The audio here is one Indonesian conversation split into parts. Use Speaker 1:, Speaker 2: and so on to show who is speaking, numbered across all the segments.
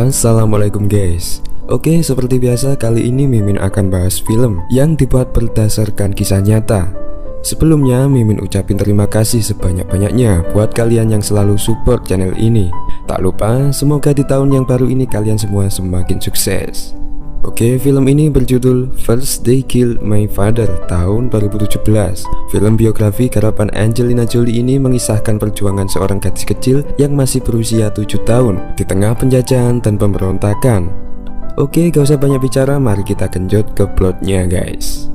Speaker 1: Assalamualaikum guys. Oke, seperti biasa kali ini Mimin akan bahas film yang dibuat berdasarkan kisah nyata. Sebelumnya Mimin ucapin terima kasih sebanyak-banyaknya buat kalian yang selalu support channel ini. Tak lupa semoga di tahun yang baru ini kalian semua semakin sukses. Oke, film ini berjudul First They Killed My Father tahun 2017. Film biografi garapan Angelina Jolie ini mengisahkan perjuangan seorang gadis kecil yang masih berusia 7 tahun di tengah penjajahan dan pemberontakan. Oke, gak usah banyak bicara, mari kita genjot ke plotnya guys.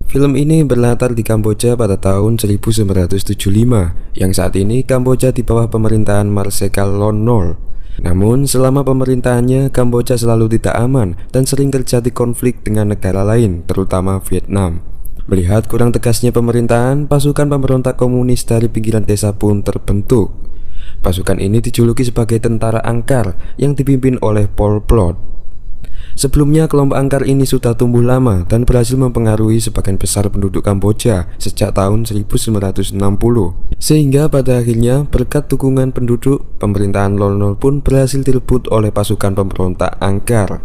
Speaker 1: Film ini berlatar di Kamboja pada tahun 1975, yang saat ini Kamboja di bawah pemerintahan Marsekal Lon Nol. Namun selama pemerintahannya, Kamboja selalu tidak aman dan sering terjadi konflik dengan negara lain, terutama Vietnam. Melihat kurang tegasnya pemerintahan, pasukan pemberontak komunis dari pinggiran desa pun terbentuk. Pasukan ini dijuluki sebagai tentara angkar yang dipimpin oleh Pol Pot. Sebelumnya kelompok angkar ini sudah tumbuh lama dan berhasil mempengaruhi sebagian besar penduduk Kamboja sejak tahun 1960. Sehingga pada akhirnya berkat dukungan penduduk, pemerintahan Lon Nol pun berhasil direbut oleh pasukan pemberontak angkar.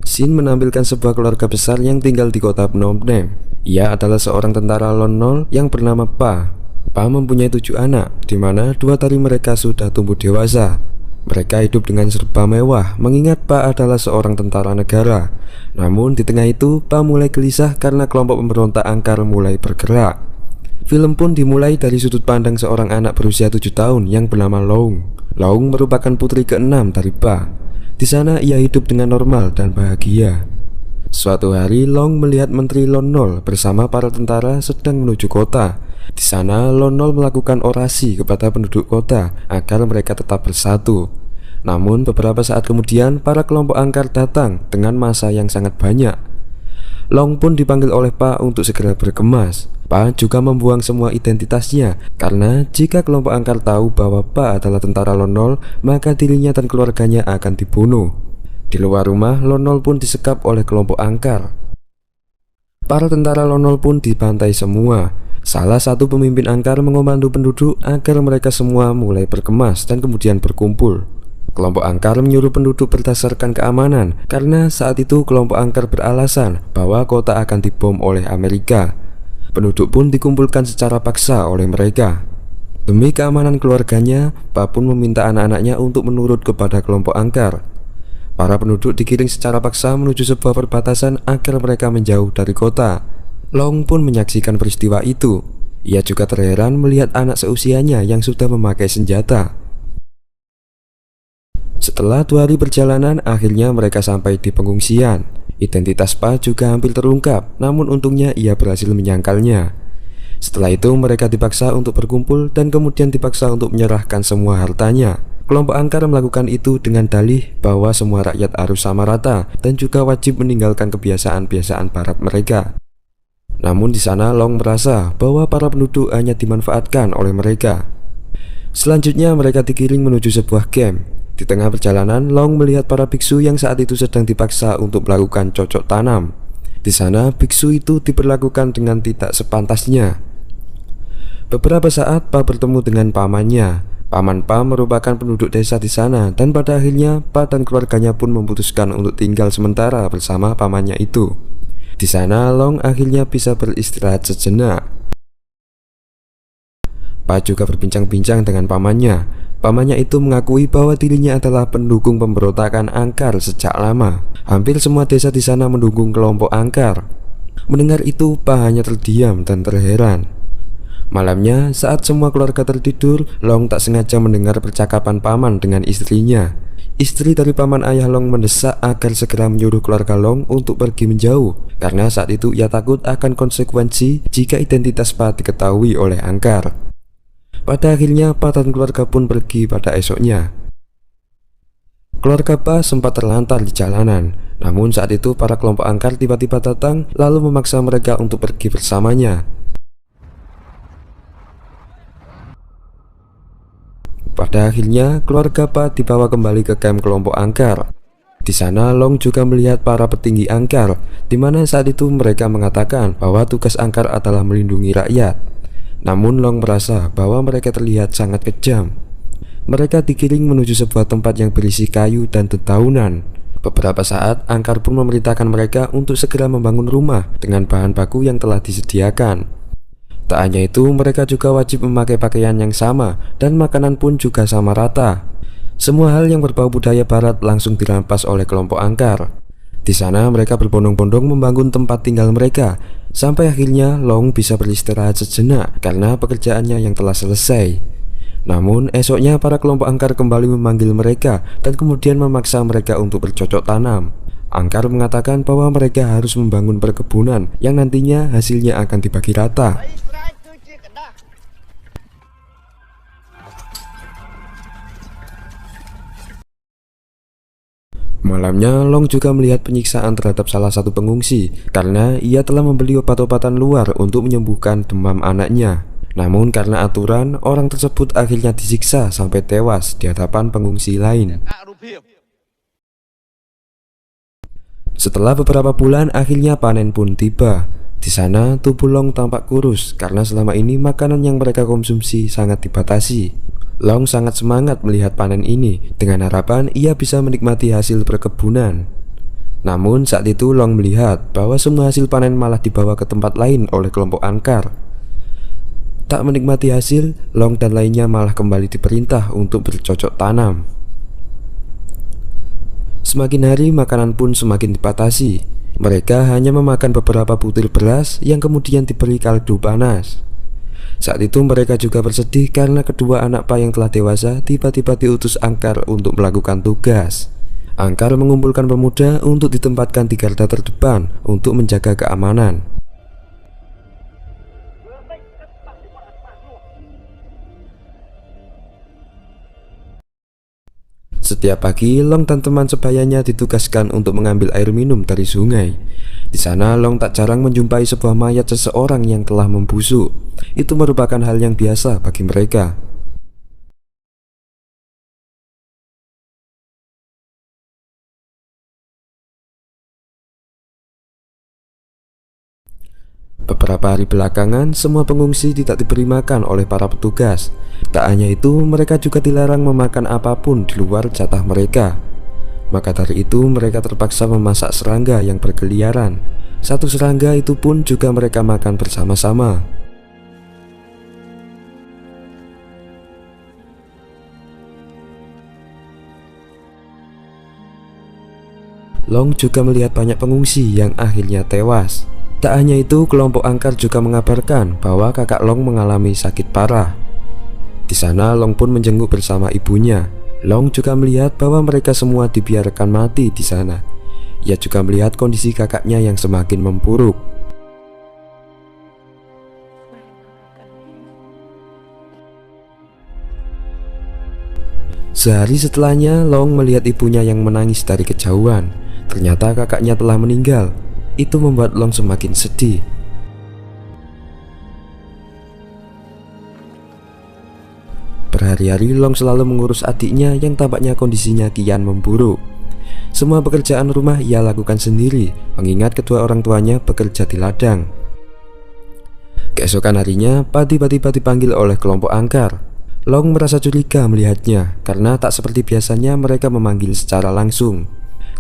Speaker 1: Scene menampilkan sebuah keluarga besar yang tinggal di kota Phnom Penh. Ia adalah seorang tentara Lon Nol yang bernama Pa. Pa mempunyai 7 anak, di mana 2 dari mereka sudah tumbuh dewasa. Mereka hidup dengan serba mewah, mengingat Pa adalah seorang tentara negara. Namun di tengah itu, Pa mulai gelisah karena kelompok pemberontak angkar mulai bergerak. Film pun dimulai dari sudut pandang seorang anak berusia 7 tahun yang bernama Long. Long merupakan putri ke-6 dari Pa. Di sana ia hidup dengan normal dan bahagia. Suatu hari Long melihat Menteri Lon Nol bersama para tentara sedang menuju kota. Di sana Lon Nol melakukan orasi kepada penduduk kota agar mereka tetap bersatu. Namun beberapa saat kemudian para kelompok angkar datang dengan massa yang sangat banyak. Long pun dipanggil oleh Pa untuk segera berkemas. Pa juga membuang semua identitasnya, karena jika kelompok angkar tahu bahwa Pa adalah tentara Lon Nol, maka dirinya dan keluarganya akan dibunuh. Di luar rumah, Lon Nol pun disekap oleh kelompok angkar. Para tentara Lon Nol pun dibantai semua. Salah satu pemimpin angkar mengomando penduduk agar mereka semua mulai berkemas dan kemudian berkumpul. Kelompok angkar menyuruh penduduk berdasarkan keamanan, karena saat itu kelompok angkar beralasan bahwa kota akan dibom oleh Amerika. Penduduk pun dikumpulkan secara paksa oleh mereka. Demi keamanan keluarganya, Pa pun meminta anak-anaknya untuk menurut kepada kelompok angkar. Para penduduk digiring secara paksa menuju sebuah perbatasan agar mereka menjauh dari kota. Long pun menyaksikan peristiwa itu. Ia juga terheran melihat anak seusianya yang sudah memakai senjata. Setelah 2 hari perjalanan, akhirnya mereka sampai di pengungsian. Identitas Pa juga hampir terungkap, namun untungnya ia berhasil menyangkalnya. Setelah itu mereka dipaksa untuk berkumpul dan kemudian dipaksa untuk menyerahkan semua hartanya. Kelompok angkar melakukan itu dengan dalih bahwa semua rakyat harus sama rata dan juga wajib meninggalkan kebiasaan-kebiasaan barat mereka. Namun di sana Long merasa bahwa para penduduk hanya dimanfaatkan oleh mereka. Selanjutnya mereka digiring menuju sebuah camp. Di tengah perjalanan, Long melihat para biksu yang saat itu sedang dipaksa untuk melakukan cocok tanam. Di sana biksu itu diperlakukan dengan tidak sepantasnya. Beberapa saat Pa bertemu dengan pamannya. Paman Pa merupakan penduduk desa di sana, dan pada akhirnya Pa dan keluarganya pun memutuskan untuk tinggal sementara bersama pamannya itu. Di sana Long akhirnya bisa beristirahat sejenak. Pa juga berbincang-bincang dengan pamannya. Pamannya itu mengakui bahwa dirinya adalah pendukung pemberontakan angkar sejak lama. Hampir semua desa di sana mendukung kelompok angkar. Mendengar itu, Pa hanya terdiam dan terheran. Malamnya, saat semua keluarga tertidur, Long tak sengaja mendengar percakapan paman dengan istrinya. Istri dari paman ayah Long mendesak agar segera menyuruh keluarga Long untuk pergi menjauh, karena saat itu ia takut akan konsekuensi jika identitas Pa diketahui oleh angkar. Pada akhirnya Pa dan keluarga pun pergi pada esoknya. Keluarga Pa sempat terlantar di jalanan, namun saat itu para kelompok angkar tiba-tiba datang lalu memaksa mereka untuk pergi bersamanya. Pada akhirnya keluarga Pa dibawa kembali ke kamp kelompok Angkar. Di sana Long juga melihat para petinggi Angkar, di mana saat itu mereka mengatakan bahwa tugas Angkar adalah melindungi rakyat. Namun Long merasa bahwa mereka terlihat sangat kejam. Mereka digiring menuju sebuah tempat yang berisi kayu dan dedaunan. Beberapa saat Angkar pun memerintahkan mereka untuk segera membangun rumah dengan bahan baku yang telah disediakan. Tak hanya itu, mereka juga wajib memakai pakaian yang sama dan makanan pun juga sama rata. Semua hal yang berbau budaya barat langsung dirampas oleh kelompok Angkar. Di sana mereka berbondong-bondong membangun tempat tinggal mereka, sampai akhirnya Long bisa beristirahat sejenak karena pekerjaannya yang telah selesai. Namun esoknya para kelompok Angkar kembali memanggil mereka dan kemudian memaksa mereka untuk bercocok tanam. Angkar mengatakan bahwa mereka harus membangun perkebunan yang nantinya hasilnya akan dibagi rata. Malamnya Long juga melihat penyiksaan terhadap salah satu pengungsi karena ia telah membeli obat-obatan luar untuk menyembuhkan demam anaknya. Namun karena aturan, orang tersebut akhirnya disiksa sampai tewas di hadapan pengungsi lain. Setelah beberapa bulan, akhirnya panen pun tiba. Di sana tubuh Long tampak kurus karena selama ini makanan yang mereka konsumsi sangat dibatasi. Long sangat semangat melihat panen ini dengan harapan ia bisa menikmati hasil perkebunan. Namun saat itu Long melihat bahwa semua hasil panen malah dibawa ke tempat lain oleh kelompok Angkar. Tak menikmati hasil, Long dan lainnya malah kembali diperintah untuk bercocok tanam. Semakin hari makanan pun semakin dibatasi. Mereka hanya memakan beberapa butir beras yang kemudian diberi kaldu panas. Saat itu mereka juga bersedih karena kedua anak Pa yang telah dewasa tiba-tiba diutus Angkar untuk melakukan tugas. Angkar mengumpulkan pemuda untuk ditempatkan di garda terdepan untuk menjaga keamanan. Setiap pagi, Long dan teman sebayanya ditugaskan untuk mengambil air minum dari sungai. Di sana, Long tak jarang menjumpai sebuah mayat seseorang yang telah membusuk. Itu merupakan hal yang biasa bagi mereka. Beberapa hari belakangan, semua pengungsi tidak diberi makan oleh para petugas. Tak hanya itu, mereka juga dilarang memakan apapun di luar jatah mereka. Maka dari itu, mereka terpaksa memasak serangga yang berkeliaran. Satu serangga itu pun juga mereka makan bersama-sama. Long juga melihat banyak pengungsi yang akhirnya tewas. Tak hanya itu, kelompok Angkar juga mengabarkan bahwa kakak Long mengalami sakit parah. Di sana Long pun menjenguk bersama ibunya. Long juga melihat bahwa mereka semua dibiarkan mati di sana. Ia juga melihat kondisi kakaknya yang semakin memburuk. Sehari setelahnya, Long melihat ibunya yang menangis dari kejauhan. Ternyata kakaknya telah meninggal. Itu membuat Long semakin sedih. Berhari-hari Long selalu mengurus adiknya yang tampaknya kondisinya kian memburuk. Semua pekerjaan rumah ia lakukan sendiri, mengingat kedua orang tuanya bekerja di ladang. Keesokan harinya, Pa tiba-tiba dipanggil oleh kelompok Angkar. Long merasa curiga melihatnya, karena tak seperti biasanya mereka memanggil secara langsung.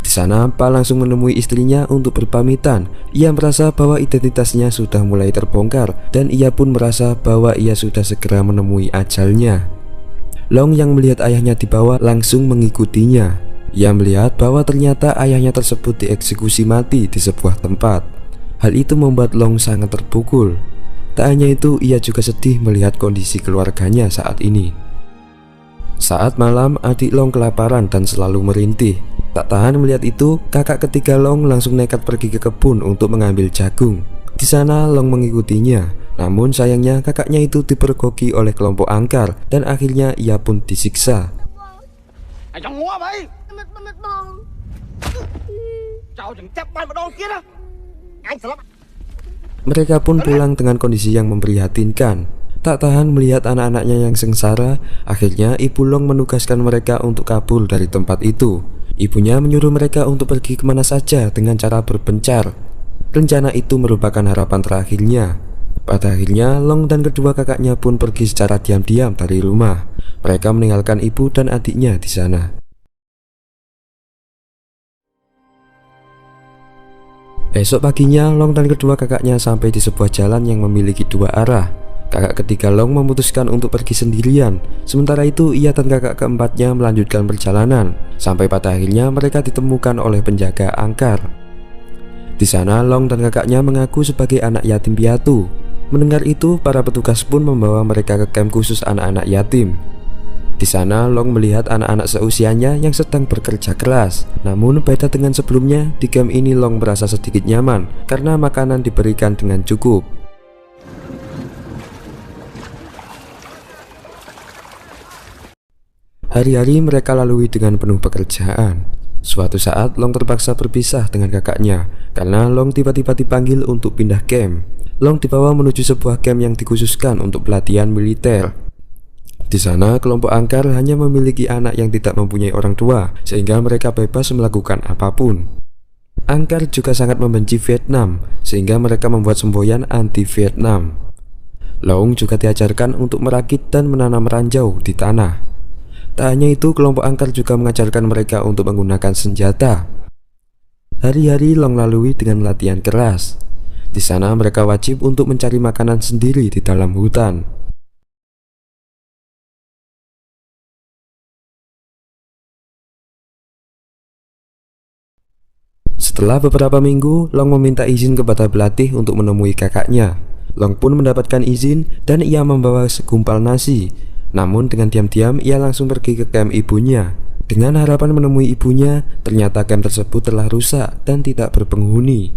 Speaker 1: Di sana, Pa langsung menemui istrinya untuk berpamitan. Ia merasa bahwa identitasnya sudah mulai terbongkar, dan ia pun merasa bahwa ia sudah segera menemui ajalnya. Long yang melihat ayahnya dibawa langsung mengikutinya. Ia melihat bahwa ternyata ayahnya tersebut dieksekusi mati di sebuah tempat. Hal itu membuat Long sangat terpukul. Tak hanya itu, ia juga sedih melihat kondisi keluarganya saat ini. Saat malam, adik Long kelaparan dan selalu merintih. Tak tahan melihat itu, kakak ketiga Long langsung nekat pergi ke kebun untuk mengambil jagung. Di sana Long mengikutinya, namun sayangnya kakaknya itu dipergoki oleh kelompok Angkar dan akhirnya ia pun disiksa. Mereka pun pulang dengan kondisi yang memprihatinkan. Tak tahan melihat anak-anaknya yang sengsara, akhirnya Ibu Long menugaskan mereka untuk kabur dari tempat itu. Ibunya menyuruh mereka untuk pergi kemana saja dengan cara berpencar. Rencana itu merupakan harapan terakhirnya. Pada akhirnya, Long dan kedua kakaknya pun pergi secara diam-diam dari rumah. Mereka meninggalkan ibu dan adiknya di sana. Esok paginya, Long dan kedua kakaknya sampai di sebuah jalan yang memiliki dua arah. Kakak ketiga Long memutuskan untuk pergi sendirian. Sementara itu, ia dan kakak keempatnya melanjutkan perjalanan. Sampai pada akhirnya mereka ditemukan oleh penjaga angkar. Di sana, Long dan kakaknya mengaku sebagai anak yatim piatu. Mendengar itu, para petugas pun membawa mereka ke kamp khusus anak-anak yatim. Di sana, Long melihat anak-anak seusianya yang sedang bekerja keras. Namun beda dengan sebelumnya, di kamp ini Long merasa sedikit nyaman karena makanan diberikan dengan cukup. Hari-hari mereka lalui dengan penuh pekerjaan. Suatu saat Long terpaksa berpisah dengan kakaknya karena Long tiba-tiba dipanggil untuk pindah camp. Long dibawa menuju sebuah camp yang dikhususkan untuk pelatihan militer. Di sana kelompok angkar hanya memiliki anak yang tidak mempunyai orang tua, sehingga mereka bebas melakukan apapun. Angkar juga sangat membenci Vietnam, sehingga mereka membuat semboyan anti-Vietnam. Long juga diajarkan untuk merakit dan menanam ranjau di tanah. Tak hanya itu, kelompok angkar juga mengajarkan mereka untuk menggunakan senjata. Hari-hari Long lalui dengan latihan keras. Di sana mereka wajib untuk mencari makanan sendiri di dalam hutan. Setelah beberapa minggu, Long meminta izin kepada pelatih untuk menemui kakaknya. Long pun mendapatkan izin dan ia membawa segumpal nasi. Namun dengan diam-diam ia langsung pergi ke kamp ibunya. Dengan harapan menemui ibunya, ternyata kamp tersebut telah rusak dan tidak berpenghuni.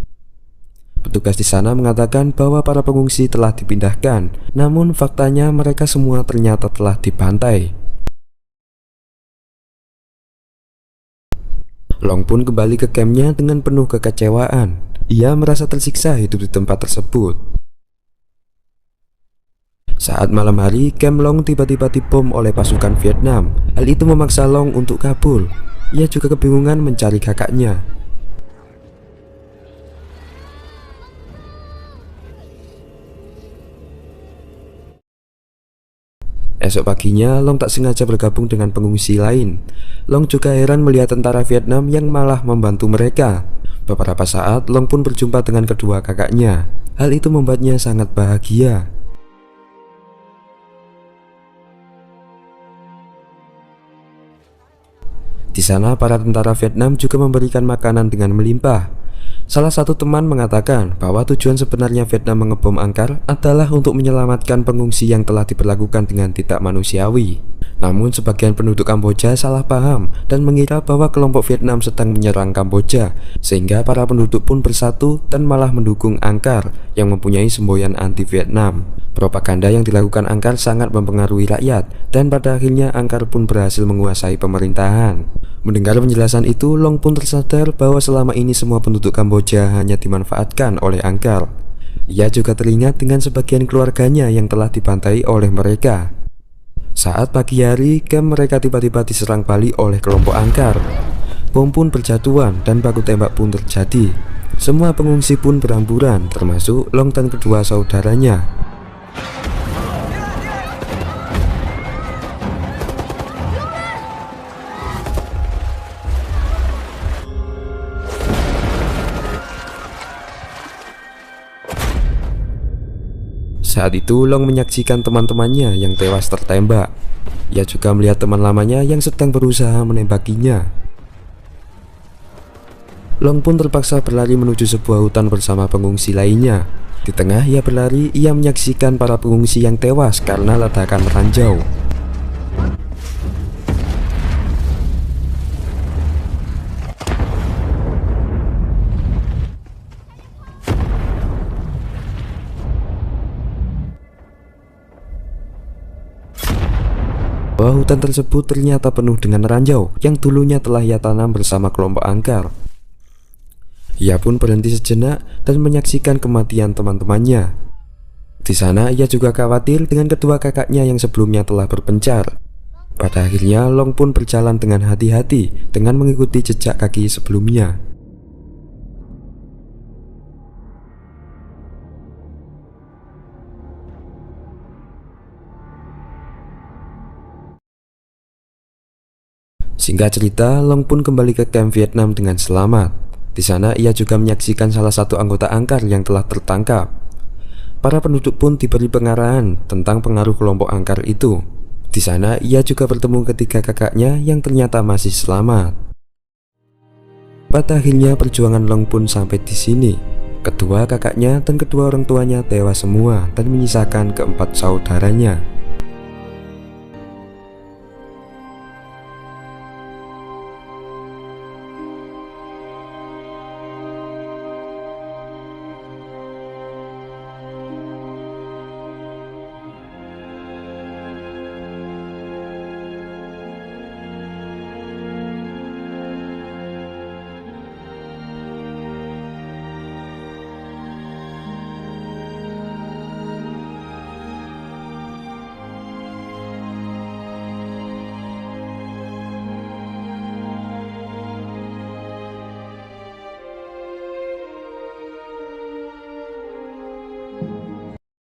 Speaker 1: Petugas di sana mengatakan bahwa para pengungsi telah dipindahkan, namun faktanya mereka semua ternyata telah dibantai. Long pun kembali ke kampnya dengan penuh kekecewaan. Ia merasa tersiksa hidup di tempat tersebut. Saat malam hari, kamp Long tiba-tiba dibom oleh pasukan Vietnam. Hal itu memaksa Long untuk kabur. Ia juga kebingungan mencari kakaknya. Esok paginya, Long tak sengaja bergabung dengan pengungsi lain. Long juga heran melihat tentara Vietnam yang malah membantu mereka. Beberapa saat, Long pun berjumpa dengan kedua kakaknya. Hal itu membuatnya sangat bahagia. Di sana, para tentara Vietnam juga memberikan makanan dengan melimpah. Salah satu teman mengatakan bahwa tujuan sebenarnya Vietnam mengebom angkar adalah untuk menyelamatkan pengungsi yang telah diperlakukan dengan tidak manusiawi. Namun sebagian penduduk Kamboja salah paham dan mengira bahwa kelompok Vietnam sedang menyerang Kamboja, sehingga para penduduk pun bersatu dan malah mendukung angkar yang mempunyai semboyan anti-Vietnam. Propaganda yang dilakukan angkar sangat mempengaruhi rakyat, dan pada akhirnya angkar pun berhasil menguasai pemerintahan. Mendengar penjelasan itu, Long pun tersadar bahwa selama ini semua penduduk Kamboja hanya dimanfaatkan oleh angkar. Ia juga teringat dengan sebagian keluarganya yang telah dibantai oleh mereka. Saat pagi hari, kamp mereka tiba-tiba diserang balik oleh kelompok angkar. Bom pun berjatuhan dan baku tembak pun terjadi. Semua pengungsi pun berhamburan, termasuk Long dan kedua saudaranya. Saat itu Long menyaksikan teman-temannya yang tewas tertembak. Ia juga melihat teman lamanya yang sedang berusaha menembakinya. Long pun terpaksa berlari menuju sebuah hutan bersama pengungsi lainnya. Di tengah ia berlari, ia menyaksikan para pengungsi yang tewas karena ledakan ranjau. Bahwa hutan tersebut ternyata penuh dengan ranjau yang dulunya telah ia tanam bersama kelompok angkar. Ia pun berhenti sejenak dan menyaksikan kematian teman-temannya. Di sana ia juga khawatir dengan kedua kakaknya yang sebelumnya telah berpencar. Pada akhirnya Long pun berjalan dengan hati-hati dengan mengikuti jejak kaki sebelumnya. Singkat cerita, Long pun kembali ke kamp Vietnam dengan selamat. Di sana ia juga menyaksikan salah satu anggota Angkar yang telah tertangkap. Para penduduk pun diberi pengarahan tentang pengaruh kelompok Angkar itu. Di sana ia juga bertemu ketiga kakaknya yang ternyata masih selamat. Pada akhirnya perjuangan Long pun sampai di sini. Kedua kakaknya dan kedua orang tuanya tewas semua dan menyisakan keempat saudaranya.